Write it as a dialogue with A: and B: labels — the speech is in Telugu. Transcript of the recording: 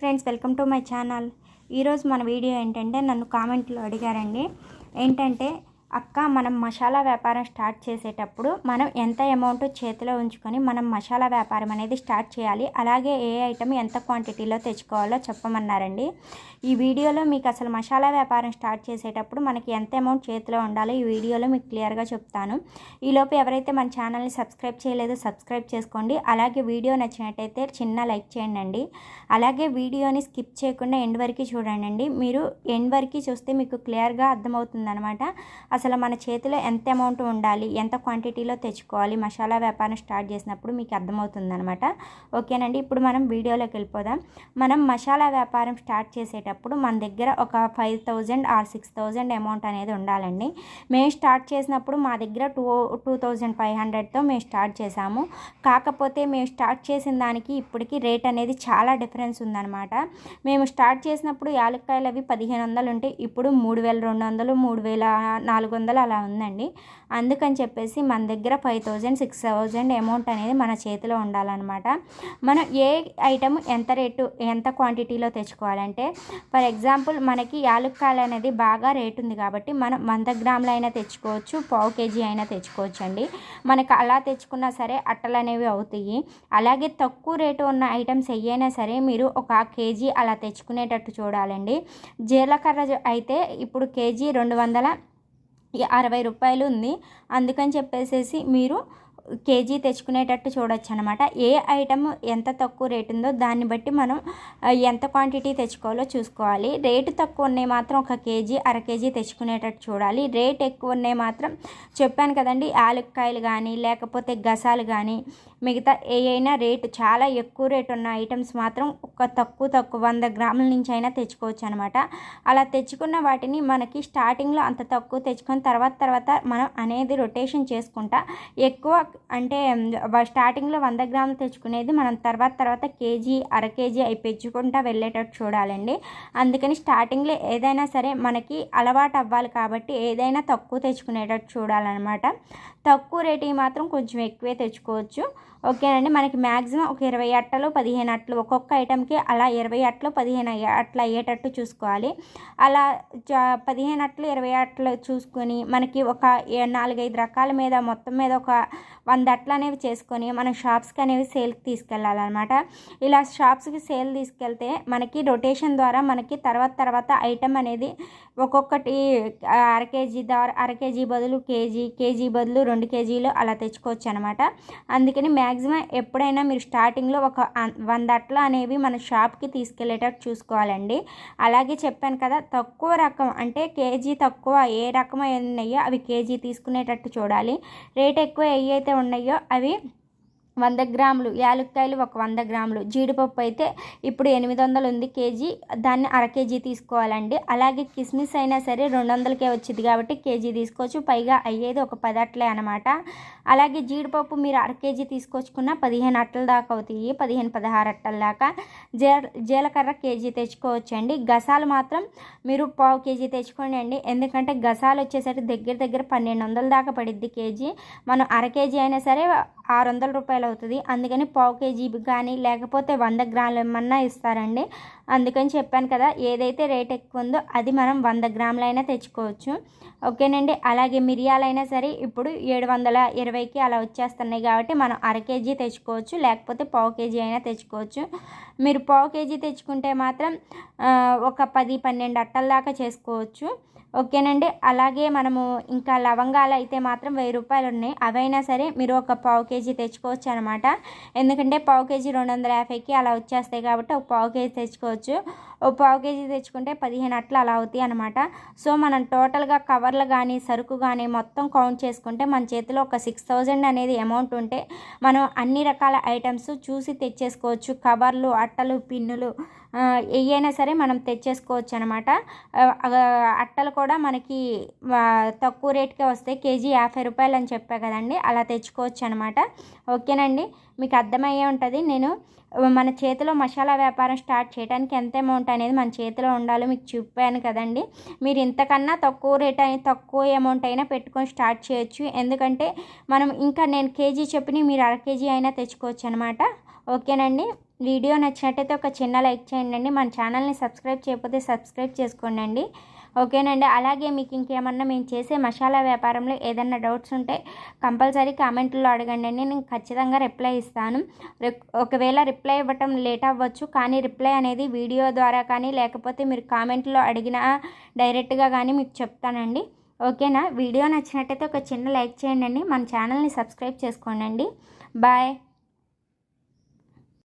A: Friends, welcome to my channel. ఈరోజు మన వీడియో ఏంటంటే, నన్ను కామెంట్లో అడిగారండి. ఏంటంటే, అక్క, మనం మసాలా వ్యాపారం స్టార్ట్ చేసేటప్పుడు మనం ఎంత అమౌంట్ చేతిలో ఉంచుకొని మనం మసాలా వ్యాపారం అనేది స్టార్ట్ చేయాలి, అలాగే ఏ ఐటమ్ ఎంత క్వాంటిటీలో తెచ్చుకోవాలో చెప్పమన్నారండి. ఈ వీడియోలో మీకు అసలు మసాలా వ్యాపారం స్టార్ట్ చేసేటప్పుడు మనకి ఎంత అమౌంట్ చేతిలో ఉండాలో ఈ వీడియోలో మీకు క్లియర్గా చెప్తాను. ఈలోపు ఎవరైతే మన ఛానల్ని సబ్స్క్రైబ్ చేయలేదో సబ్స్క్రైబ్ చేసుకోండి. అలాగే వీడియో నచ్చినట్టయితే చిన్న లైక్ చేయండి. అలాగే వీడియోని స్కిప్ చేయకుండా ఎండ్ వరకు చూడండి. మీరు ఎండ్ వరకు చూస్తే మీకు క్లియర్గా అర్థమవుతుందన్నమాట. అసలు మన చేతిలో ఎంత అమౌంట్ ఉండాలి, ఎంత క్వాంటిటీలో తెచ్చుకోవాలి మసాలా వ్యాపారం స్టార్ట్ చేసినప్పుడు మీకు అర్థమవుతుందన్నమాట. ఓకేనండి, ఇప్పుడు మనం వీడియోలోకి వెళ్ళిపోదాం. మనం మసాలా వ్యాపారం స్టార్ట్ చేసేటప్పుడు మన దగ్గర ఒక 5,000 ఆర్ 6,000 అమౌంట్ అనేది ఉండాలండి. మేము స్టార్ట్ చేసినప్పుడు మా దగ్గర 2,500తో మేము స్టార్ట్ చేసాము. కాకపోతే మేము స్టార్ట్ చేసిన దానికి ఇప్పటికి రేట్ అనేది చాలా డిఫరెన్స్ ఉందన్నమాట. మేము స్టార్ట్ చేసినప్పుడు యాలక్కాయలు అవి 1,500 ఉంటే ఇప్పుడు 3,200, 3,400 అలా ఉందండి. అందుకని చెప్పేసి మన దగ్గర 5,000, 6,000 అమౌంట్ అనేది మన చేతిలో ఉండాలన్నమాట. మనం ఏ ఐటమ్ ఎంత రేటు, ఎంత క్వాంటిటీలో తెచ్చుకోవాలంటే, ఫర్ ఎగ్జాంపుల్ మనకి యాలక్కాయలు అనేది బాగా రేటు ఉంది కాబట్టి మనం 100 గ్రాములు అయినా తెచ్చుకోవచ్చు, 1/2 kg అయినా తెచ్చుకోవచ్చు అండి. మనకు అలా తెచ్చుకున్నా సరే అట్టలు అనేవి అవుతాయి. అలాగే తక్కువ రేటు ఉన్న ఐటమ్స్ ఏవైనా సరే మీరు 1 kg అలా తెచ్చుకునేటట్టు చూడాలండి. జీలకర్ర అయితే ఇప్పుడు కేజీ 260 రూపాయలు ఉంది. అందుకని చెప్పేసి మీరు కేజీ తెచ్చుకునేటట్టు చూడొచ్చు అనమాట. ఏ ఐటమ్ ఎంత తక్కువ రేటు ఉందో దాన్ని బట్టి మనం ఎంత క్వాంటిటీ తెచ్చుకోవాలో చూసుకోవాలి. రేటు తక్కువ ఉన్నాయి మాత్రం 1 kg, అర కేజీ తెచ్చుకునేటట్టు చూడాలి. రేట్ ఎక్కువ ఉన్నాయి మాత్రం చెప్పాను కదండి, యాలక్కాయలు కానీ లేకపోతే గసాలు కానీ మిగతా ఏవైనా రేటు చాలా ఎక్కువ రేటు ఉన్న ఐటమ్స్ మాత్రం ఒక తక్కువ 100 గ్రాముల నుంచి అయినా తెచ్చుకోవచ్చు అనమాట. అలా తెచ్చుకున్న వాటిని మనకి స్టార్టింగ్లో అంత తక్కువ తెచ్చుకొని తర్వాత మనం అనేది రొటేషన్ చేసుకుంటా ఎక్కువ, అంటే స్టార్టింగ్లో 100 గ్రాములు తెచ్చుకునేది మనం తర్వాత కేజీ, అర కేజీ అవి పెంచుకుంటా వెళ్ళేటట్టు చూడాలండి. అందుకని స్టార్టింగ్లో ఏదైనా సరే మనకి అలవాటు అవ్వాలి కాబట్టి ఏదైనా తక్కువ తెచ్చుకునేటట్టు చూడాలన్నమాట. తక్కువ రేటుకి మాత్రం కొంచెం ఎక్కువే తెచ్చుకోవచ్చు. ఓకేనండి, మనకి మ్యాక్సిమం ఒక 20 అట్టలు, 15 అట్టలు ఒక్కొక్క ఐటమ్కి అలా 20 అట్టలు, 15 అట్టలు అయ్యేటట్టు చూసుకోవాలి. అలా 15 అట్టలు, 20 అట్టలు చూసుకొని మనకి ఒక 4-5 రకాల మీద మొత్తం మీద ఒక 100 అట్టలు అనేవి చేసుకొని మనం షాప్స్కి అనేవి సేల్కి తీసుకెళ్ళాలన్నమాట. ఇలా షాప్స్కి సేల్ తీసుకెళ్తే మనకి రొటేషన్ ద్వారా మనకి తర్వాత ఐటమ్ అనేది ఒక్కొక్కటి అర కేజీ బదులు కేజీ బదులు 2 కేజీలు అలా తెచ్చుకోవచ్చు అనమాట. అందుకని మ్యాక్సిమం ఎప్పుడైనా మీరు స్టార్టింగ్లో ఒక 100 అట్టలు అనేవి మన షాప్కి తీసుకెళ్ళేటట్టు చూసుకోవాలండి. అలాగే చెప్పాను కదా, తక్కువ రకం అంటే కేజీ తక్కువ ఏ రకం ఉన్నాయో అవి కేజీ తీసుకునేటట్టు చూడాలి. రేట్ ఎక్కువ ఏవైతే ఉన్నాయో అవి 100 గ్రాములు, యాలక్కాయలు ఒక 100 గ్రాములు, జీడిపప్పు అయితే ఇప్పుడు 800 ఉంది కేజీ, దాన్ని అర కేజీ తీసుకోవాలండి. అలాగే కిస్మిస్ అయినా సరే 200కే వచ్చింది కాబట్టి కేజీ తీసుకోవచ్చు, పైగా అయ్యేది ఒక 10 అట్టలే అనమాట. అలాగే జీడిపప్పు మీరు అర కేజీ తీసుకొచ్చుకున్న 15 అట్టల దాకా అవుతాయి, 15-16 అట్టల దాకా. జీలకర్ర కేజీ తెచ్చుకోవచ్చు అండి. గసాలు మాత్రం మీరు 1/2 కేజీ తెచ్చుకోండి అండి. ఎందుకంటే గసాలు వచ్చేసరికి దగ్గర 1,200 దాకా పడిద్ది కేజీ. మనం అర కేజీ అయినా సరే 600 రూపాయలు అవుతుంది. అందుకని 1/2 కేజీ కానీ లేకపోతే 100 గ్రాములు ఏమన్నా ఇస్తారండి. అందుకని చెప్పాను కదా, ఏదైతే రేట్ ఎక్కువ ఉందో అది మనం 100 గ్రాములైనా తెచ్చుకోవచ్చు. ఓకేనండి. అలాగే మిరియాలైనా సరే ఇప్పుడు 720కి అలా వచ్చేస్తున్నాయి కాబట్టి మనం అర కేజీ తెచ్చుకోవచ్చు, లేకపోతే 1/2 కేజీ అయినా తెచ్చుకోవచ్చు. మీరు 1/2 కేజీ తెచ్చుకుంటే మాత్రం ఒక 10-12 అట్టల దాకా చేసుకోవచ్చు. ఓకేనండి. అలాగే మనము ఇంకా లవంగాలు అయితే మాత్రం 1000 రూపాయలు ఉన్నాయి. అవైనా సరే మీరు ఒక 1/2 కేజీ తెచ్చుకోవచ్చు అనమాట. ఎందుకంటే 1/2 కేజీ 250కి అలా వచ్చేస్తాయి కాబట్టి ఒక 1/2 కేజీ తెచ్చుకోవచ్చు. ఒక 1/2 కేజీ తెచ్చుకుంటే 15 అట్లు అలా అవుతాయి అనమాట. సో మనం టోటల్గా కవర్లు కానీ సరుకు కానీ మొత్తం కౌంట్ చేసుకుంటే మన చేతిలో ఒక 6,000 అనేది అమౌంట్ ఉంటే మనం అన్ని రకాల ఐటమ్స్ చూసి తెచ్చేసుకోవచ్చు. కవర్లు, అట్టలు, పిన్నులు ఏవైనా సరే మనం తెచ్చేసుకోవచ్చు అనమాట. అట్టలు కూడా మనకి తక్కువ రేట్కే వస్తాయి. కేజీ 50 రూపాయలు అని చెప్పా కదండి, అలా తెచ్చుకోవచ్చు అనమాట. ఓకేనండి, మీకు అర్థమయ్యే ఉంటుంది. నేను మన చేతిలో మసాలా వ్యాపారం స్టార్ట్ చేయడానికి ఎంత అమౌంట్ అనేది మన చేతిలో ఉండాలో మీకు చెప్పాను కదండి. మీరు ఇంతకన్నా తక్కువ అమౌంట్ అయినా పెట్టుకొని స్టార్ట్ చేయొచ్చు. ఎందుకంటే మనం ఇంకా నేను కేజీ చెప్పిన మీరు అర కేజీ అయినా తెచ్చుకోవచ్చు అనమాట. ఓకేనండి. వీడియో నచ్చినట్టయితే ఒక చిన్న లైక్ చేయండి. మన ఛానల్ని సబ్స్క్రైబ్ చేయకపోతే సబ్స్క్రైబ్ చేసుకోండి. ఓకేనండి. అలాగే మీకు ఇంకేమన్నా మేము చేసే మసాలా వ్యాపారంలో ఏదన్నా డౌట్స్ ఉంటే కంపల్సరీ కామెంట్లో అడగండి. నేను ఖచ్చితంగా రిప్లై ఇస్తాను. ఒకవేళ రిప్లై ఇవ్వటం లేట్ అవ్వచ్చు, కానీ రిప్లై అనేది వీడియో ద్వారా కానీ లేకపోతే మీరు కామెంట్లో అడిగినా డైరెక్ట్గా కానీ మీకు చెప్తానండి. ఓకేనా? వీడియో నచ్చినట్టయితే ఒక చిన్న లైక్ చేయండి. మన ఛానల్ని సబ్స్క్రైబ్ చేసుకోండి. బాయ్.